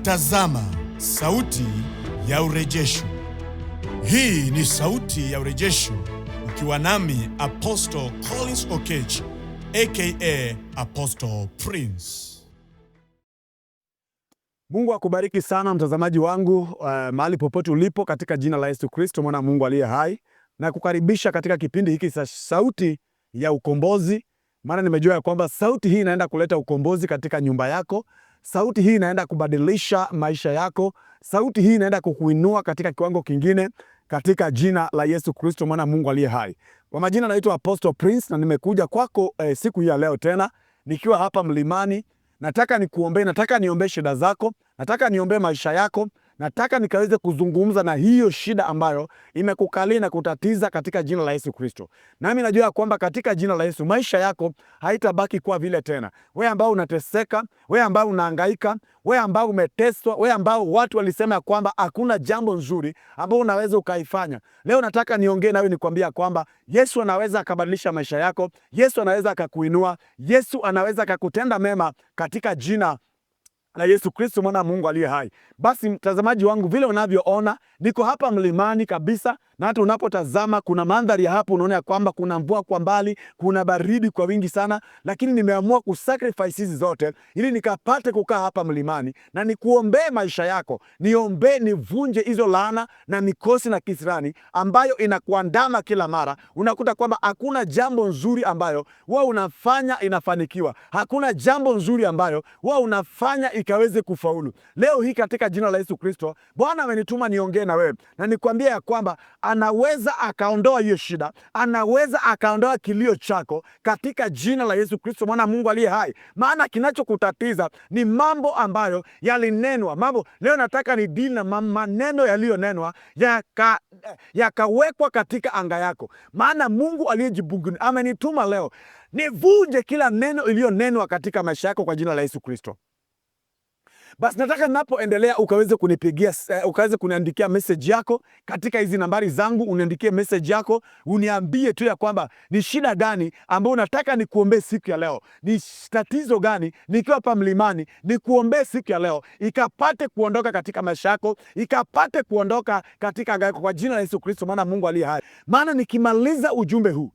Unatazama Sauti ya Urejesho. Hii ni Sauti ya Urejesho, ukiwa nami Apostle Collins Okech, aka Apostle Prince. Mungu akubariki sana mtazamaji wangu mahali popote ulipo, katika jina la Yesu Kristo mwana Mungu aliye hai, na kukaribisha katika kipindi hiki cha Sauti ya Ukombozi. Maana nimejua ya kwamba sauti hii inaenda kuleta ukombozi katika nyumba yako. Sauti hii inaenda kubadilisha maisha yako. Sauti hii inaenda kukuinua katika kiwango kingine, katika jina la Yesu Kristo mwana Mungu aliye hai. Kwa majina naitwa Apostle Prince, na nimekuja kwako siku hii ya leo tena nikiwa hapa mlimani. Nataka nikuombee, nataka niombe shida zako, nataka niombe maisha yako, nataka nikaweze kuzungumza na hiyo shida ambayo imekukalia na kutatiza katika jina la Yesu Kristo. Nami najua kwamba katika jina la Yesu maisha yako haitabaki kwa vile tena. Wewe ambao unateseka, wewe ambao unahangaika, wewe ambao umeteswa, wewe ambao watu walisema kwamba hakuna jambo nzuri ambao unaweza ukaifanya, leo nataka niongee nawe nikwambia kwamba Yesu anaweza akabadilisha maisha yako. Yesu anaweza akakuinua. Yesu anaweza akakutenda mema katika jina na Yesu Kristo mwana Mungu aliye hai. Basi mtazamaji wangu, vile unavyoona niko hapa mlimani kabisa, na hata unapotazama kuna mandhari ya hapo, unaona kwamba kuna mvua kwa mbali, kuna baridi kwa wingi sana, lakini nimeamua kusacrifice hizi zote ili nikapate kukaa hapa mlimani na nikuombee maisha yako. Niombee nivunje hizo laana na mikosi na kisirani ambayo inakuandama kila mara. Unakuta kwamba hakuna jambo nzuri ambayo wewe unafanya inafanikiwa. Hakuna jambo nzuri ambayo wewe unafanya ikaweze kufaulu. Leo hii katika jina la Yesu Kristo, Bwana amenituma niongee na wewe na nikwambie ya kwamba anaweza akaondoa hiyo shida, anaweza akaondoa kilio chako katika jina la Yesu Kristo mwana Mungu aliye hai. Maana kinachokutatiza ni mambo ambayo yalinenwa. Leo nataka ni deal na maneno yaliyonenwa yakawekwa katika anga yako. Maana Mungu aliyejibunguni amenituma leo nivunje kila neno iliyonenwa katika maisha yako kwa jina la Yesu Kristo. Basi nataka ninapoendelea ukaweze kunipigia, ukaweze kuniandikia message yako katika hizi nambari zangu. Uniandikie message yako, uniambie tu ya kwamba ni shida gani ambayo unataka nikuombee siku ya leo. Ni tatizo gani nikiwa hapa mlimani nikuombee siku ya leo, ikapate kuondoka katika maisha yako, ikapate kuondoka katika anga yako kwa jina la Yesu Kristo maana Mungu aliye hai. Maana nikimaliza ujumbe huu,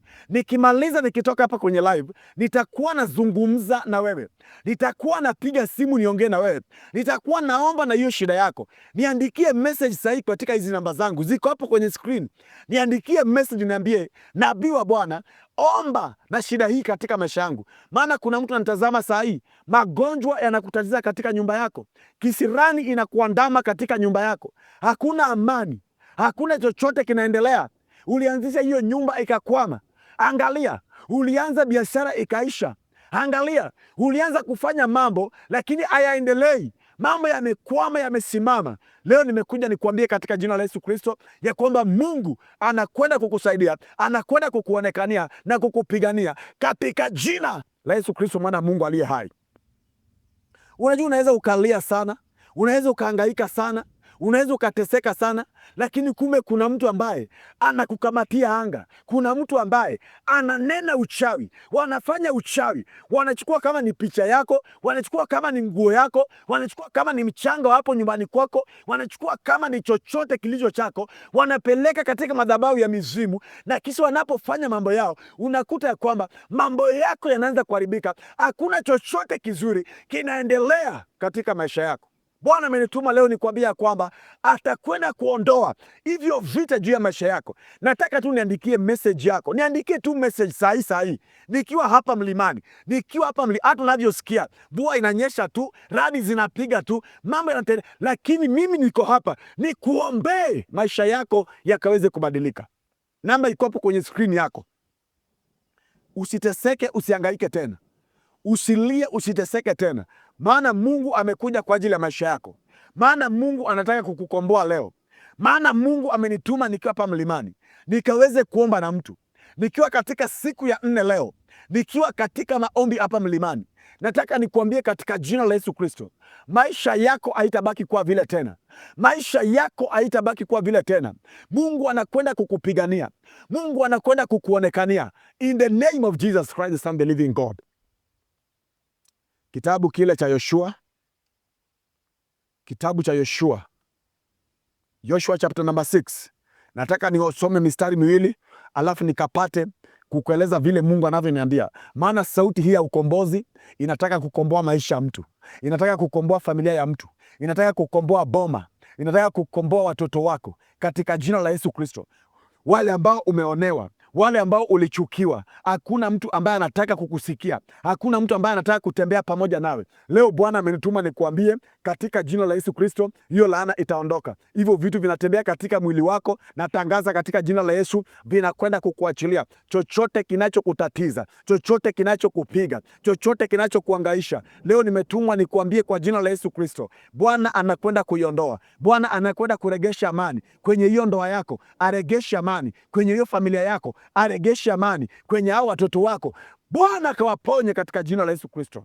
nikitoka hapa kwenye live, nitakuwa nazungumza na wewe, nitakuwa napiga simu niongee na wewe, nitakuwa naomba na hiyo shida yako. Niandikie message sahihi katika hizi namba zangu, ziko hapo kwenye screen. Niandikie message, niambie nabii wa Bwana, omba na shida hii katika maisha yangu. Maana kuna mtu anatazama saa hii, magonjwa yanakutatiza katika nyumba yako, kisirani inakuandama katika nyumba yako, hakuna amani, hakuna chochote kinaendelea. Ulianzisha hiyo nyumba ikakwama. Angalia, ulianza biashara ikaisha. Angalia, ulianza kufanya mambo lakini hayaendelei. Mambo yamekwama, yamesimama. Leo nimekuja nikuambie katika jina la Yesu Kristo ya kwamba Mungu anakwenda kukusaidia, anakwenda kukuonekania na kukupigania katika jina la Yesu Kristo mwana Mungu aliye hai. Unajua, unaweza ukalia sana, unaweza ukahangaika sana, unaweza ukateseka sana, lakini kumbe kuna mtu ambaye anakukamatia anga. Kuna mtu ambaye ananena uchawi, wanafanya uchawi, wanachukua kama ni picha yako, wanachukua kama ni nguo yako, wanachukua kama ni mchanga hapo nyumbani kwako, wanachukua kama ni chochote kilicho chako, wanapeleka katika madhabahu ya mizimu, na kisha wanapofanya mambo yao, unakuta ya kwamba mambo yako yanaanza kuharibika. Hakuna chochote kizuri kinaendelea katika maisha yako. Bwana amenituma leo nikwambia kwamba atakwenda kuondoa hivyo vita juu ya maisha yako. Nataka tu niandikie message yako. Niandikie tu message sahi. Nikiwa hapa mlimani, hata unavyosikia mvua inanyesha tu, radi zinapiga tu, mambo yanatendeka, lakini mimi niko hapa nikuombee maisha yako yakaweze kubadilika. Namba iko hapo kwenye screen yako. Usiteseke, usihangaike tena. Usilie, usiteseke tena. Maana Mungu amekuja kwa ajili ya maisha yako. Maana Mungu anataka kukukomboa leo. Maana Mungu amenituma nikiwa hapa mlimani nikaweze kuomba na mtu. Nikiwa katika siku ya 4 leo, nikiwa katika maombi hapa mlimani, nataka nikuambie katika jina la Yesu Kristo, maisha yako haitabaki kwa vile tena. Maisha yako haitabaki kwa vile tena. Mungu anakwenda kukupigania. Mungu anakwenda kukuonekania. In the name of Jesus Christ, the Son of the living God. Kitabu kile cha Yoshua kitabu cha Yoshua chapter number 6. Nataka niosome mistari miwili alafu nikapate kukueleza vile Mungu anavyoniambia. Maana sauti hii ya ukombozi inataka kukomboa maisha ya mtu, inataka kukomboa familia ya mtu, inataka kukomboa boma, inataka kukomboa watoto wako katika jina la Yesu Kristo. Wale ambao umeonewa, wale ambao ulichukiwa, hakuna mtu ambaye anataka kukusikia, hakuna mtu ambaye anataka kutembea pamoja nawe. Leo Bwana amenituma nikuambie katika jina la Yesu Kristo, hiyo laana itaondoka. Hivyo vitu vinatembea katika mwili wako, natangaza katika jina la Yesu, vinakwenda kukuachilia. Chochote kinachokutatiza, chochote kinachokupiga, chochote kinachokuangaisha, leo nimetumwa nikuambie kwa jina la Yesu Kristo, Bwana anakwenda kuiondoa. Bwana anakwenda kuregesha amani kwenye hiyo ndoa yako, aregeshe amani kwenye hiyo familia yako, aregeshe amani kwenye hao watoto wako. Bwana akawaponye katika jina la Yesu Kristo.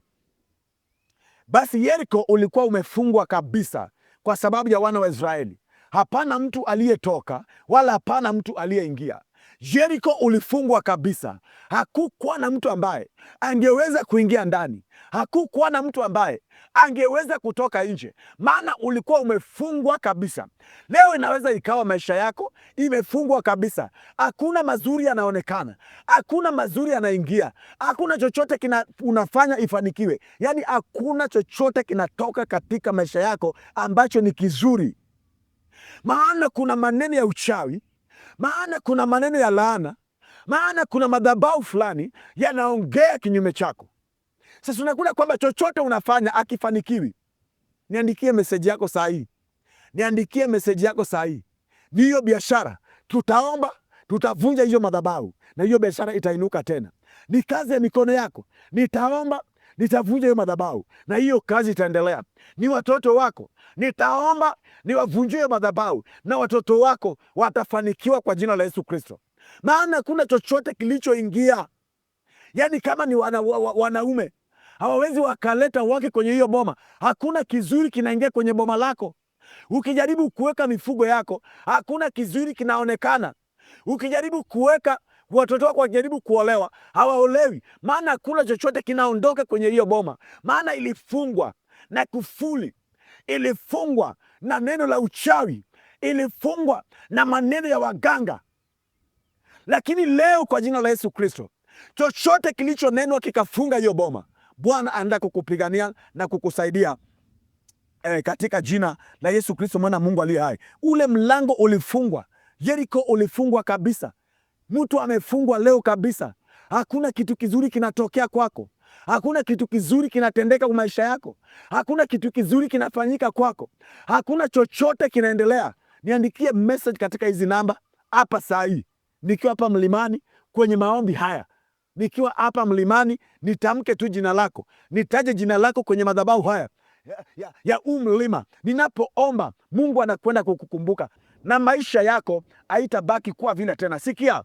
Basi Yeriko ulikuwa umefungwa kabisa kwa sababu ya wana wa Israeli. Hapana mtu aliyetoka wala hapana mtu aliyeingia. Yeriko ulifungwa kabisa. Hakukuwa na mtu ambaye angeweza kuingia ndani. Hakukuwa na mtu ambaye angeweza kutoka nje, maana ulikuwa umefungwa kabisa. Leo inaweza ikawa maisha yako imefungwa kabisa. Hakuna mazuri yanaonekana, hakuna mazuri yanaingia, hakuna chochote unafanya ifanikiwe. Yaani hakuna chochote kinatoka katika maisha yako ambacho ni kizuri. Maana kuna maneno ya uchawi, maana kuna maneno ya laana, maana kuna madhabahu fulani yanaongea kinyume chako. Sasa unakuta kwamba chochote unafanya akifanikiwi. Niandikie meseji yako saa hii, niandikie meseji yako saa hii. Ni hiyo biashara, tutaomba, tutavunja hiyo madhabahu na hiyo biashara itainuka tena. Ni kazi ya mikono yako, nitaomba, nitavunja hiyo madhabahu na hiyo kazi itaendelea. Ni watoto wako, nitaomba, niwavunjie madhabahu na watoto wako watafanikiwa kwa jina la Yesu Kristo. Maana kuna chochote kilichoingia. Yaani kama ni wanaume hawawezi wakaleta wake kwenye hiyo boma. Hakuna kizuri kinaingia kwenye boma lako. Ukijaribu kuweka mifugo yako, hakuna kizuri kinaonekana. Ukijaribu kuweka watoto wako, wakijaribu kuolewa, hawaolewi. Maana hakuna chochote kinaondoka kwenye hiyo boma. Maana ilifungwa na kufuli, ilifungwa na neno la uchawi, ilifungwa na maneno ya waganga. Lakini leo kwa jina la Yesu Kristo, chochote kilichonenwa kikafunga hiyo boma, Bwana anaenda kukupigania na kukusaidia katika jina la Yesu Kristo, mwana Mungu aliye hai. Ule mlango ulifungwa, Yeriko ulifungwa kabisa. Mtu amefungwa leo kabisa. Hakuna kitu kizuri kinatokea kwako. Hakuna kitu kizuri kinatendeka kwa maisha yako. Hakuna kitu kizuri kinafanyika kwako. Hakuna chochote kinaendelea. Niandikie message katika hizi namba hapa saa hii. Nikiwa hapa mlimani kwenye maombi haya, nikiwa hapa mlimani, nitamke tu jina lako, nitaje jina lako kwenye madhabahu haya ya mlima. Ninapoomba, Mungu anakwenda kukukumbuka na maisha yako haitabaki kuwa vile tena. Sikia,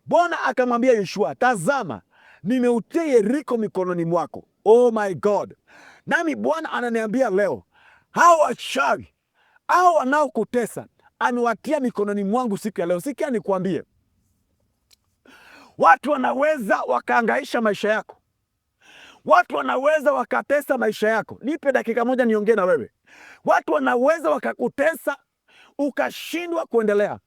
Bwana akamwambia Yoshua, tazama, nimeutia Yeriko mikononi mwako. Oh my God. Nami Bwana ananiambia leo, hao wachawi, hao wanaokutesa, amewatia mikononi mwangu siku ya leo. Sikia nikuambie, watu wanaweza wakaangaisha maisha yako. Watu wanaweza wakatesa maisha yako. Nipe dakika moja niongee na wewe. Watu wanaweza wakakutesa, ukashindwa kuendelea,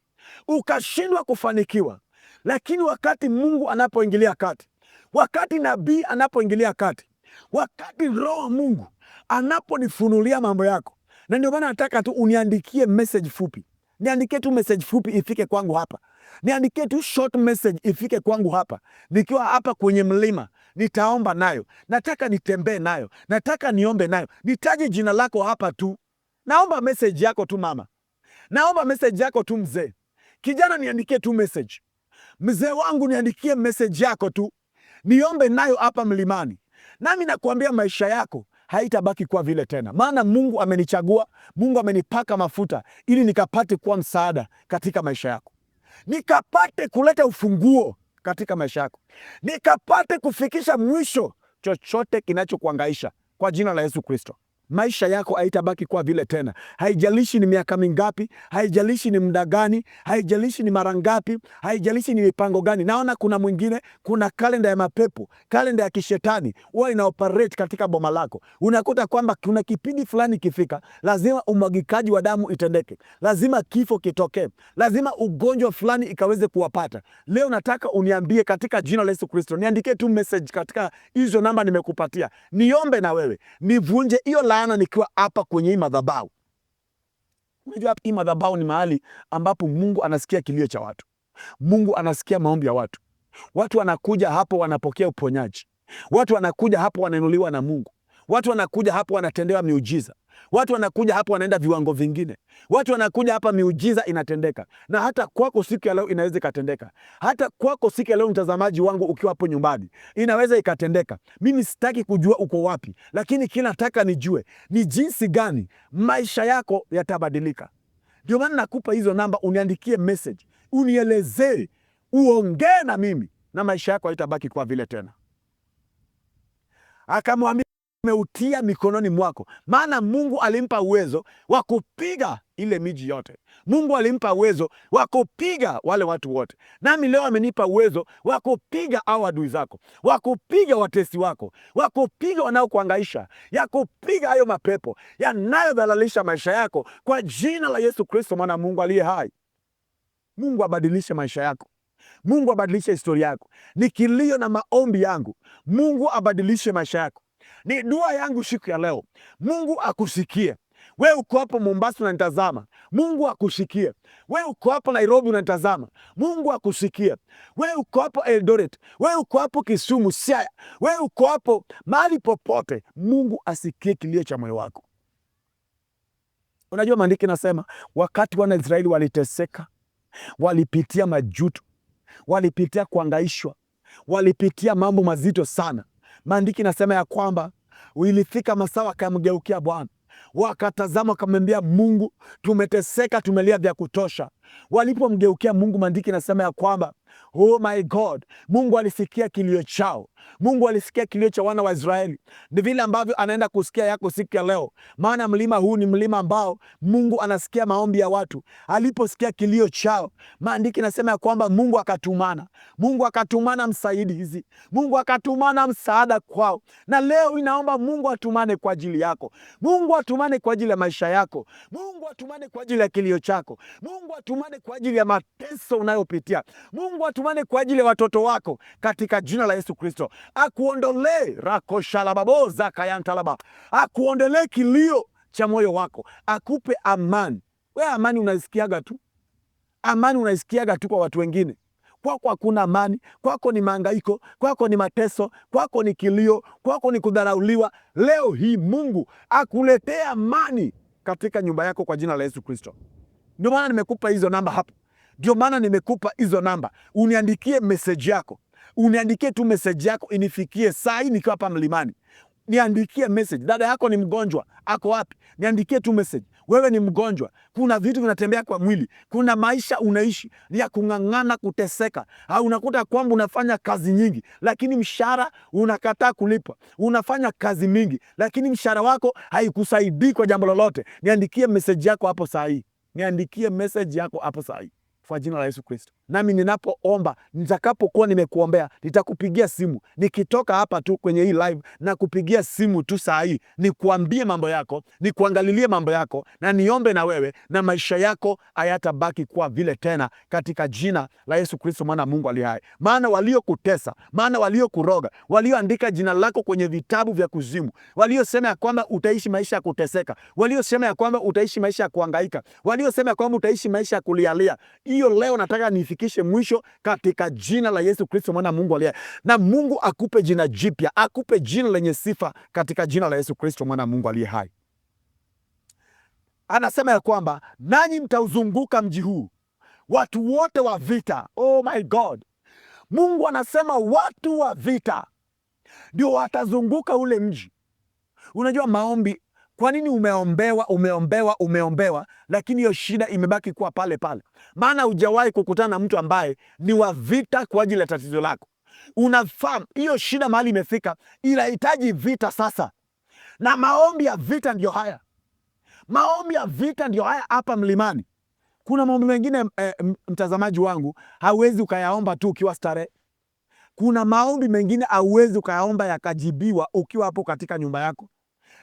ukashindwa kufanikiwa. Lakini wakati Mungu anapoingilia kati, wakati nabii anapoingilia kati, wakati Roho Mungu anaponifunulia mambo yako, na ndio maana nataka tu uniandikie message fupi. Niandikie tu message fupi ifike kwangu hapa. Niandikie tu short message ifike kwangu hapa. Nikiwa hapa kwenye mlima, nitaomba nayo. Nataka nitembee nayo. Nataka niombe nayo. Nitaje jina lako hapa tu. Naomba message yako tu mama. Naomba message yako tu mzee. Kijana, niandikie tu message. Mzee wangu, niandikie message yako tu. Niombe nayo hapa mlimani. Nami nakuambia maisha yako haitabaki kuwa vile tena. Maana Mungu amenichagua, Mungu amenipaka mafuta ili nikapate kuwa msaada katika maisha yako. Nikapate kuleta ufunguo katika maisha yako. Nikapate kufikisha mwisho chochote kinachokuangaisha kwa jina la Yesu Kristo. maisha yako haitabaki kwa vile tena. Haijalishi ni miaka mingapi, haijalishi ni muda gani, haijalishi ni mara ngapi, haijalishi ni mipango gani. Naona kuna mwingine, kuna kalenda ya mapepo, kalenda ya kishetani huwa inaoperate katika boma lako. Unakuta kwamba kuna kipindi fulani kifika, lazima umwagikaji wa damu itendeke, lazima kifo kitokee, lazima ugonjwa fulani ikaweze kuwapata. Leo nataka uniambie katika jina la Yesu Kristo, niandikie tu message katika hizo namba nimekupatia, niombe na wewe nivunje hiyo laana nikiwa hapa kwenye hii madhabahu. Unajua hii madhabahu ni mahali ambapo Mungu anasikia kilio cha watu. Mungu anasikia maombi ya watu. Watu wanakuja hapo wanapokea uponyaji. Watu wanakuja hapo wanainuliwa na Mungu. Watu wanakuja hapo wanatendewa miujiza. Watu wanakuja hapo wanaenda viwango vingine. Watu wanakuja hapa miujiza inatendeka. Na hata kwako siku ya leo inaweza ikatendeka. Hata kwako siku ya leo mtazamaji wangu ukiwa hapo nyumbani, inaweza ikatendeka. Mimi sitaki kujua uko wapi, lakini kila nataka nijue ni jinsi gani maisha yako yatabadilika. Ndio maana nakupa hizo namba, uniandikie message, unielezee, uongee na mimi, na maisha yako haitabaki kwa vile tena. Akamwambia, nimeutia mikononi mwako. Maana Mungu alimpa uwezo wa kupiga ile miji yote. Mungu alimpa uwezo wa kupiga wale watu wote. Nami leo amenipa uwezo wa kupiga hao adui zako, wa kupiga watesi wako, wa kupiga wanaokuhangaisha, ya kupiga hayo mapepo yanayodhalalisha maisha yako kwa jina la Yesu Kristo, mwana Mungu aliye hai. Mungu abadilishe maisha yako. Mungu abadilishe historia yako. Ni kilio na maombi yangu, Mungu abadilishe maisha yako. Ni dua yangu siku ya leo, Mungu akusikie. We uko hapo Mombasa unanitazama, Mungu akusikie. We uko hapo Nairobi unanitazama, Mungu akusikie. We uko hapo Eldoret, we uko hapo Kisumu, Siaya, we uko hapo mahali popote, Mungu asikie kilio cha moyo wako. Unajua maandiko nasema wakati wana Israeli waliteseka, walipitia majuto, walipitia kuhangaishwa, walipitia mambo mazito sana. Maandiki nasema ya kwamba ilifika masaa wakamgeukia Bwana, wakatazama wakamwambia Mungu, tumeteseka, tumelia vya kutosha. Walipomgeukia Mungu, maandiki nasema ya kwamba oh my God, Mungu alisikia kilio chao. Mungu alisikia kilio cha wana wa Israeli. Ni vile ambavyo anaenda kusikia yako siku ya leo. Maana mlima huu ni mlima ambao Mungu anasikia maombi ya watu. Aliposikia kilio chao, maandiki nasema ya kwamba Mungu akatumana. Mungu akatumana msaidizi. Mungu akatumana msaada kwao. Na leo inaomba Mungu atumane kwa ajili yako. Mungu atumane kwa ajili ya maisha yako. Mungu atumane kwa ajili ya kilio chako. Mungu atumane kwa ajili ya mateso unayopitia. Mungu atumane kwa ajili ya watoto wako katika jina la Yesu Kristo. Akuondolee rakoshalababo kayantalaba, akuondolee kilio cha moyo wako, akupe amani. Wewe amani unaisikiaga tu, amani unaisikiaga tu kwa watu wengine. Kwako hakuna amani, kwako ni mahangaiko, kwako ni mateso, kwako ni kilio, kwako ni kudharauliwa. Leo hii Mungu akuletee amani katika nyumba yako kwa jina la Yesu Kristo. Ndio maana nimekupa hizo namba hapo. Ndio maana nimekupa hizo namba. Uniandikie message yako. Uniandikie tu message yako inifikie saa hii nikiwa hapa mlimani. Niandikie message. Dada yako ni mgonjwa, ako wapi? Niandikie tu message. Wewe ni mgonjwa, kuna vitu vinatembea kwa mwili, kuna maisha unaishi ni ya kung'ang'ana, kuteseka. Au unakuta kwamba unafanya kazi nyingi lakini mshahara unakataa kulipa. Unafanya kazi mingi lakini mshahara wako haikusaidii kwa jambo lolote. Niandikie message yako hapo saa hii. Niandikie message yako hapo saa hii kwa jina la Yesu Kristo. Nami ninapoomba, nitakapokuwa nimekuombea, nitakupigia simu. Nikitoka hapa tu kwenye hii live na kupigia simu tu saa hii, nikuambie mambo yako, nikuangalilie mambo yako na niombe na wewe, na maisha yako hayatabaki kwa vile tena katika jina la Yesu Kristo mwana Mungu aliye hai. Maana waliokutesa, maana waliokuroga, walioandika jina lako kwenye vitabu vya kuzimu, waliosema ya kwamba utaishi maisha ya kuteseka, waliosema ya kwamba utaishi maisha ya kuhangaika, waliosema ya kwamba utaishi maisha ya kulialia, hiyo leo nataka nifikishe mwisho katika jina la Yesu Kristo mwana Mungu aliye. Na Mungu akupe jina jipya, akupe jina lenye sifa katika jina la Yesu Kristo mwana Mungu aliye hai. Anasema ya kwamba nanyi mtauzunguka mji huu, watu wote wa vita. Oh my God. Mungu anasema watu wa vita ndio watazunguka ule mji. Unajua maombi, kwa nini umeombewa lakini hiyo shida imebaki kuwa pale pale? Maana hujawahi kukutana na mtu ambaye ni wa vita kwa ajili ya tatizo lako. Unafahamu hiyo shida mahali imefika, inahitaji vita sasa. Na maombi ya vita ndio haya. Maombi ya vita ndio haya hapa mlimani. Kuna maombi mengine mtazamaji wangu, hauwezi ukayaomba tu ukiwa starehe. Kuna maombi mengine hauwezi ukayaomba yakajibiwa ukiwa hapo katika nyumba yako.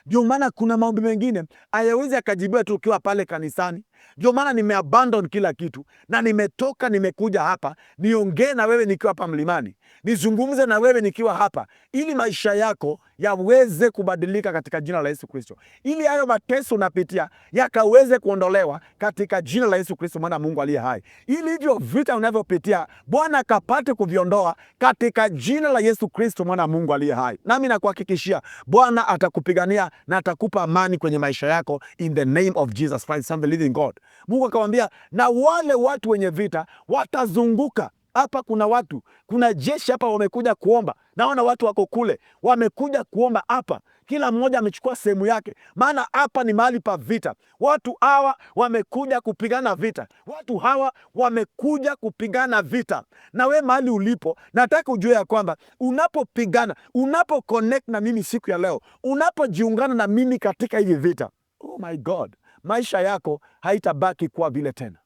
Ndio maana kuna maombi mengine hayawezi yakajibiwa tu ukiwa pale kanisani. Ndio maana nimeabandon kila kitu na nimetoka, nimekuja hapa niongee na wewe nikiwa hapa mlimani, nizungumze na wewe nikiwa hapa, ili maisha yako yaweze kubadilika katika jina la Yesu Kristo, ili hayo mateso unapitia yakaweze kuondolewa katika jina la Yesu Kristo, mwana Mungu aliye hai, ili hivyo vita unavyopitia Bwana akapate kuviondoa katika jina la Yesu Kristo, mwana Mungu aliye hai. Nami nakuhakikishia Bwana atakupigania na atakupa amani kwenye maisha yako, in the name of Jesus Christ, Son of the living God. Mungu akamwambia, na wale watu wenye vita watazunguka hapa. Kuna watu, kuna jeshi hapa wamekuja kuomba. Naona watu wako kule wamekuja kuomba hapa, kila mmoja amechukua sehemu yake, maana hapa ni mahali pa vita. Watu hawa wamekuja kupigana vita, watu hawa wamekuja kupigana vita. Na we mahali ulipo, nataka ujue ya kwamba unapopigana, unapoconnect na mimi siku ya leo, unapojiungana na mimi katika hivi vita, oh my God, maisha yako haitabaki kuwa vile tena.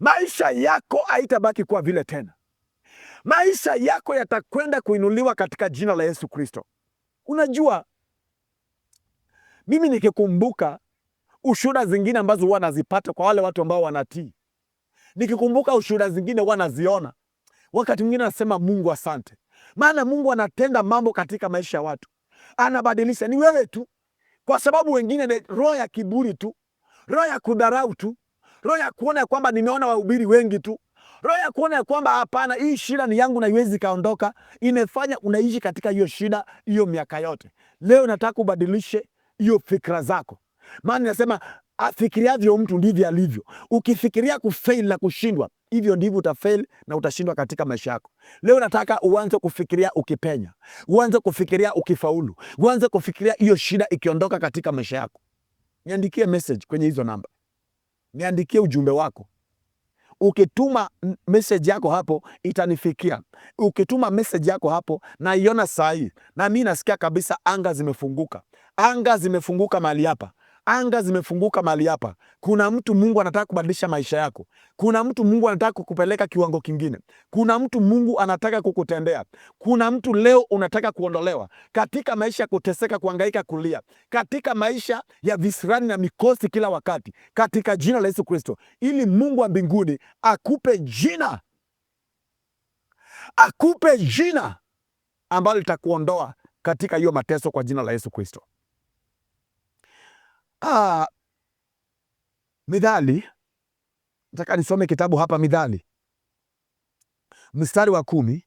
Maisha yako haitabaki kuwa vile tena. Maisha yako yatakwenda kuinuliwa katika jina la Yesu Kristo. Unajua, mimi nikikumbuka ushuhuda zingine ambazo huwa nazipata kwa wale watu ambao wanatii, nikikumbuka ushuhuda zingine huwa naziona, wakati mwingine nasema Mungu asante, maana Mungu anatenda mambo katika maisha ya watu, anabadilisha. Ni wewe tu, kwa sababu wengine ni roho ya kiburi tu, roho ya kudharau tu, roho ya kuona ya kwamba nimeona wahubiri wengi tu, roho ya kuona ya kwamba hapana, hii shida ni yangu na iwezi kaondoka, imefanya unaishi katika hiyo shida hiyo miaka yote. Leo nataka ubadilishe hiyo fikra zako, maana nasema afikiriavyo mtu ndivyo alivyo. Ukifikiria kufail na kushindwa, hivyo ndivyo utafail na utashindwa katika maisha yako. Leo nataka uanze kufikiria ukipenya, uanze kufikiria ukifaulu, uanze kufikiria hiyo shida ikiondoka katika maisha yako. Niandikie message kwenye hizo namba, niandikie ujumbe wako. Ukituma message yako hapo itanifikia. Ukituma message yako hapo naiona saa hii, na mimi nasikia kabisa anga zimefunguka. Anga zimefunguka mahali hapa. Anga zimefunguka mahali hapa. Kuna mtu Mungu anataka kubadilisha maisha yako. Kuna mtu Mungu anataka kukupeleka kiwango kingine. Kuna mtu Mungu anataka kukutendea. Kuna mtu leo unataka kuondolewa katika maisha ya kuteseka, kuhangaika, kulia, katika maisha ya visirani na mikosi kila wakati, katika jina la Yesu Kristo, ili Mungu wa mbinguni akupe jina ambalo litakuondoa katika hiyo mateso kwa jina la Yesu Kristo. Mithali, nataka nisome kitabu hapa, Mithali mstari wa 10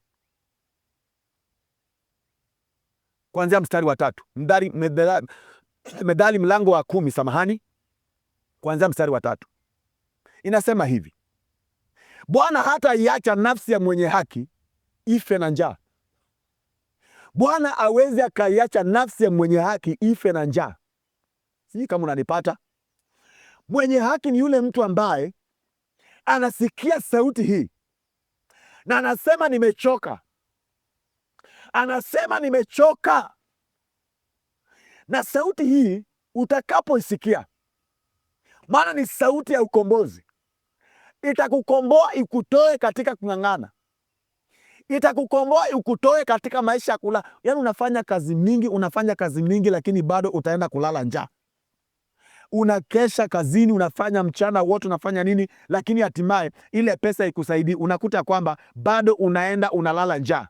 kuanzia mstari wa 3. Mithali mlango wa 10, samahani, kuanzia mstari wa 3. Inasema hivi: Bwana hata iacha nafsi ya mwenye haki ife na njaa. Bwana hawezi akaiacha nafsi ya mwenye haki ife na njaa. Sijui kama unanipata. Mwenye haki ni yule mtu ambaye anasikia sauti hii na anasema nimechoka. Anasema nimechoka. Na sauti hii utakapoisikia, maana ni sauti ya ukombozi, itakukomboa ikutoe katika kung'ang'ana, itakukomboa ikutoe katika maisha ya kula. Yaani unafanya kazi mingi lakini bado utaenda kulala njaa. Unakesha kazini, unafanya mchana wote, unafanya nini, lakini hatimaye ile pesa ikusaidii. Unakuta kwamba bado unaenda unalala njaa.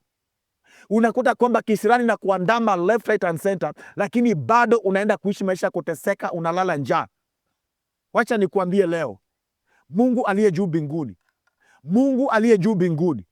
Unakuta kwamba kisirani na kuandama left, right and center, lakini bado unaenda kuishi maisha kuteseka, unalala njaa. Wacha nikuambie leo, Mungu aliye juu mbinguni, Mungu aliye juu mbinguni,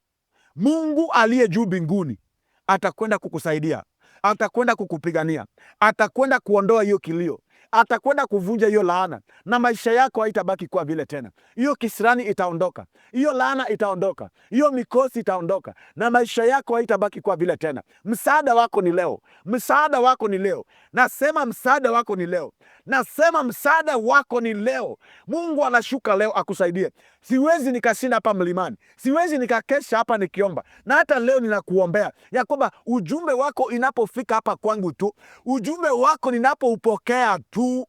Mungu aliye juu mbinguni atakwenda kukusaidia, atakwenda kukupigania, atakwenda kuondoa hiyo kilio, atakwenda kuvunja hiyo laana, na maisha yako haitabaki kuwa vile tena. Hiyo kisirani itaondoka, hiyo laana itaondoka, hiyo mikosi itaondoka, na maisha yako haitabaki kuwa vile tena. Msaada wako ni leo, msaada wako ni leo. Nasema msaada wako ni leo. Nasema msaada wako ni leo. Mungu anashuka leo akusaidie. Siwezi nikashinda hapa mlimani, siwezi nikakesha hapa nikiomba, na hata leo ninakuombea ya kwamba ujumbe wako inapofika hapa kwangu tu, ujumbe wako ninapoupokea tu,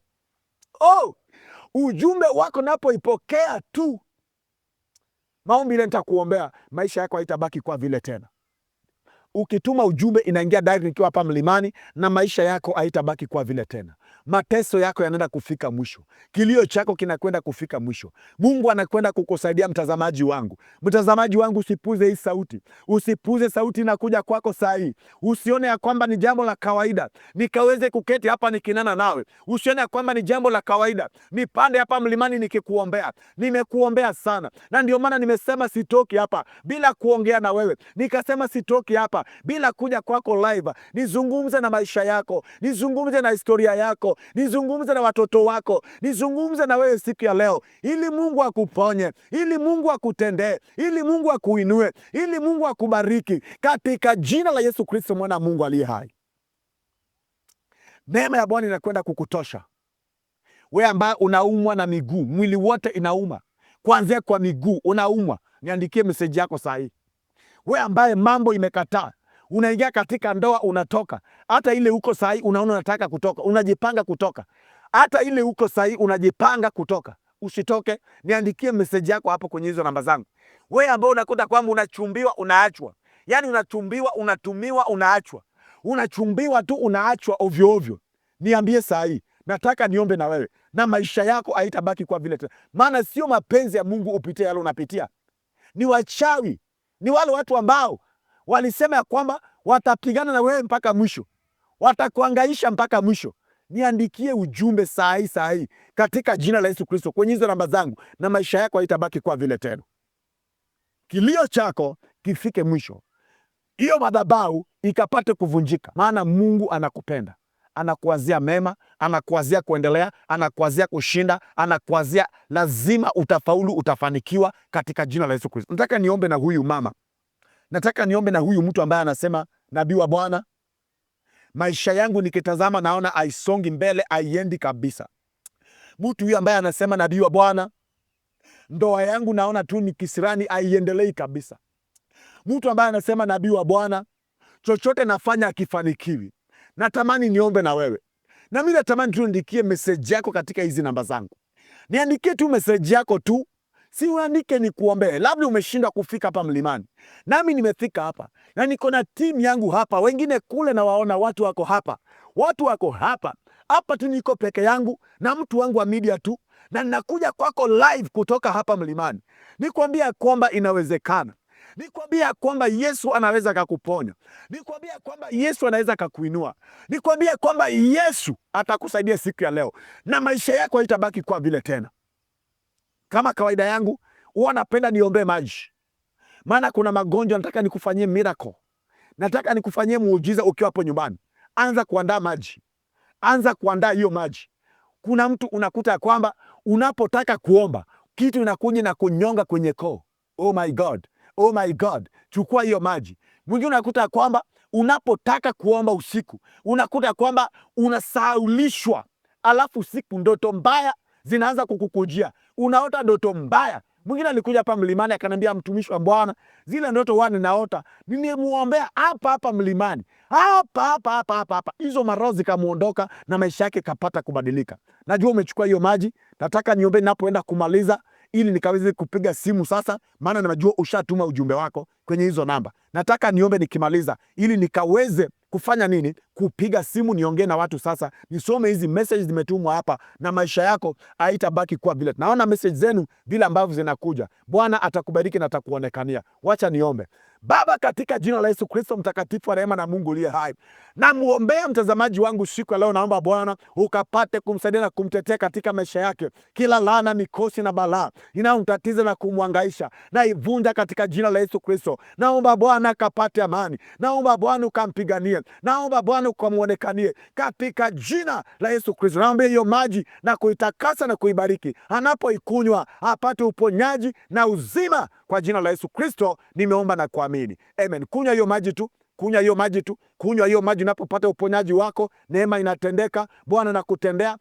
ujumbe wako napoipokea tu, maombi ile nitakuombea, maisha yako haitabaki kwa vile tena. Ukituma ujumbe inaingia direct nikiwa hapa mlimani, na maisha yako haitabaki kwa vile tena. Mateso yako yanaenda kufika mwisho, kilio chako kinakwenda kufika mwisho. Mungu anakwenda kukusaidia. Mtazamaji wangu, usipuze hii sauti, usipuze sauti inakuja kwako saa hii. Usione ya kwamba ni jambo la kawaida nikaweze kuketi hapa nikinana nawe. Usione ya kwamba ni jambo la kawaida nipande hapa mlimani nikikuombea. Nimekuombea sana, na ndio maana nimesema sitoki hapa bila kuongea na wewe. Nikasema sitoki hapa bila kuja kwako live, nizungumze na maisha yako, nizungumze na historia yako, nizungumze na watoto wako, nizungumze na wewe siku ya leo, ili Mungu akuponye, ili Mungu akutendee, ili Mungu akuinue, ili Mungu akubariki, katika jina la Yesu Kristo, mwana wa Mungu aliye hai. Neema ya Bwana inakwenda kukutosha wewe ambaye unaumwa na miguu, mwili wote inauma, kuanzia kwa miguu unaumwa. Niandikie message yako saa hii. Wewe ambaye mambo imekataa, unaingia katika ndoa unatoka, hata ile uko saa hii unaona unataka kutoka, unajipanga kutoka, hata ile uko saa hii unajipanga kutoka, usitoke. Niandikie message yako hapo kwenye hizo namba zangu. Wewe ambao unakuta kwamba unachumbiwa unaachwa, yani unachumbiwa, unatumiwa, unaachwa, unachumbiwa tu unaachwa ovyo ovyo, niambie saa hii. Nataka niombe na wewe, na maisha yako haitabaki kwa vile tena. Maana sio mapenzi ya Mungu upitie yale unapitia. Ni wachawi, ni wale watu ambao walisema ya kwamba watapigana na wewe mpaka mwisho, watakuangaisha mpaka mwisho. Niandikie ujumbe saa hii katika jina la Yesu Kristo kwenye hizo namba zangu, na maisha yako haitabaki kwa vile tena. Kilio chako kifike mwisho, hiyo madhabahu ikapate kuvunjika, maana Mungu anakupenda, anakuwazia mema, anakuwazia kuendelea, anakuwazia kushinda, anakuwazia lazima utafaulu, utafanikiwa katika jina la Yesu Kristo. Nataka niombe na huyu mama, nataka niombe na huyu mtu ambaye anasema, nabii wa Bwana, maisha yangu nikitazama naona haisongi mbele, haiendi kabisa. Mtu huyu ambaye anasema, nabii wa Bwana, ndoa yangu naona tu ni kisirani, haiendelei kabisa. Mtu ambaye anasema, nabii wa Bwana, chochote nafanya akifanikiwi. Natamani niombe na wewe, na mimi natamani tu niandikie message yako katika hizi namba zangu. Niandikie tu message yako tu, si uandike ni kuombee. Labda umeshindwa kufika hapa mlimani, nami nimefika hapa na niko na timu yangu hapa, wengine kule na waona watu wako hapa, watu wako hapa. Hapa tu niko peke yangu na mtu wangu wa media tu, na ninakuja kwako live kutoka hapa mlimani nikwambia kwamba inawezekana, nikwambia kwamba Yesu anaweza kukuponya, nikwambia kwamba Yesu anaweza kukuinua, nikwambia kwamba Yesu atakusaidia siku ya leo, na maisha yako haitabaki kwa vile tena. Kama kawaida yangu huwa napenda niombe maji, maana kuna magonjwa nataka nikufanyie miracle, nataka nikufanyie muujiza ukiwa hapo nyumbani. Anza kuandaa maji, anza kuandaa hiyo maji. Kuna mtu unakuta kwamba unapotaka kuomba kitu inakuja na kunyonga kwenye koo. Oh my God, oh my God, chukua hiyo maji. Mwingine unakuta kwamba unapotaka kuomba usiku, unakuta kwamba unasaulishwa, alafu usiku ndoto mbaya zinaanza kukukujia, unaota ndoto mbaya. Mwingine alikuja hapa mlimani akaniambia, mtumishi wa Bwana, zile ndoto wani naota nimemuombea hapa mlimani, hapa hizo maroho zikamuondoka na maisha yake kapata kubadilika. Najua umechukua hiyo maji. Nataka niombe ninapoenda kumaliza, ili nikaweze kupiga simu sasa, maana najua ushatuma ujumbe wako kwenye hizo namba. Nataka niombe nikimaliza, ili nikaweze kufanya nini? Kupiga simu niongee na watu sasa, nisome hizi message zimetumwa hapa, na maisha yako haitabaki kwa vile. Naona message zenu vile ambavyo zinakuja. Bwana atakubariki na atakuonekania. Wacha niombe. Baba, katika jina la Yesu Kristo mtakatifu wa rehema na Mungu aliye hai, namuombea mtazamaji wangu siku ya leo. Naomba Bwana ukapate kumsaidia na kumtetea katika maisha yake. Kila laana, mikosi na balaa inayomtatiza na kumwangaisha, na ivunja katika jina la Yesu Kristo. Naomba Bwana akapate amani, naomba Bwana ukampiganie, naomba Bwana ukamuonekanie katika jina la Yesu Kristo. Naomba hiyo maji na kuitakasa na kuibariki, anapoikunywa apate uponyaji na uzima kwa jina la Yesu Kristo nimeomba na kuamini. Amen. Kunywa hiyo maji tu, kunywa hiyo maji tu, kunywa hiyo maji. Unapopata uponyaji wako, neema inatendeka, Bwana anakutendea,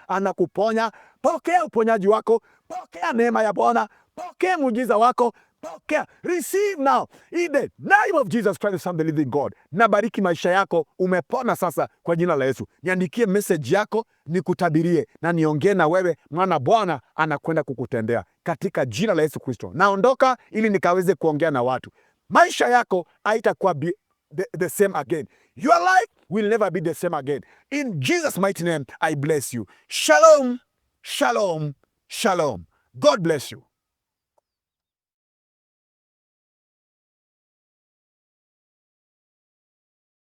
anakuponya. Pokea uponyaji wako, pokea neema ya Bwana, pokea muujiza wako, pokea. Receive now in the name of Jesus Christ, the Son of the living God. Nabariki maisha yako, umepona sasa kwa jina la Yesu. Niandikie message yako, nikutabirie na niongee na wewe, maana Bwana anakwenda kukutendea katika jina la Yesu Kristo. Naondoka ili nikaweze kuongea na watu. Maisha yako haitakuwa the same again. Your life will never be the same again. In Jesus' mighty name, I bless you. Shalom, shalom, shalom. God bless you.